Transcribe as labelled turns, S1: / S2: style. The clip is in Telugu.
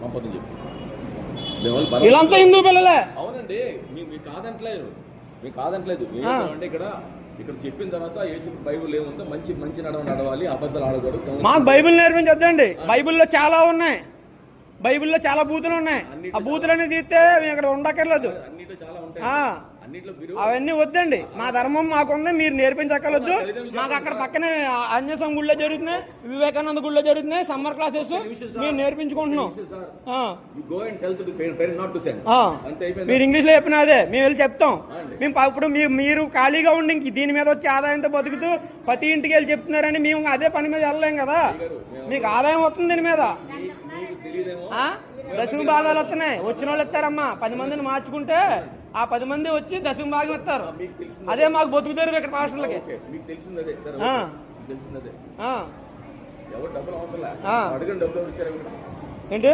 S1: పంపదని చెప్పి
S2: వీళ్ళంతా హిందూ పిల్లలే.
S1: అవునండి, మీకు కాదంటలేదు అంటే ఇక్కడ చెప్పిన తర్వాత యేసు బైబుల్ ఏముందో మంచి మంచి నడవాలి, అబద్ధాలు ఆడకూడదు.
S2: మాకు బైబిల్ నేర్పించొద్దండి. బైబిల్లో చాలా ఉన్నాయి, బైబిల్లో చాలా బూతులు ఉన్నాయి. ఆ బూతులన్నీ తీస్తే మేము ఇక్కడ ఉండక్కర్లేదు. అవన్నీ వద్దండి. మా ధర్మం మాకుంది, మీరు నేర్పించక్కర్లేదు. మాకు అక్కడ పక్కనే ఆంజనేయ గుళ్ళో జరుగుతున్నాయి, వివేకానంద గుళ్ళో జరుగుతున్నాయి సమ్మర్ క్లాసెస్. మేము నేర్పించుకుంటున్నాం. మీరు ఇంగ్లీష్ లో చెప్పిన అదే మేము వెళ్ళి చెప్తాం. మేము ఇప్పుడు మీరు ఖాళీగా ఉండి ఇంక దీని మీద వచ్చి ఆదాయంతో బతుకుతూ ప్రతి ఇంటికి వెళ్ళి చెప్తున్నారని మేము అదే పని మీద వెళ్ళలేం కదా. మీకు ఆదాయం వస్తుంది దీని మీద. దశమ భాగాలు వస్తున్నాయి, వచ్చిన వాళ్ళు ఇస్తారమ్మా. 10 మందిని మార్చుకుంటే ఆ 10 మంది వచ్చి దశమ భాగం ఇస్తారు. అదే మాకు బతుకుతారు ఇక్కడ పాస్టర్లకి. ఏంటి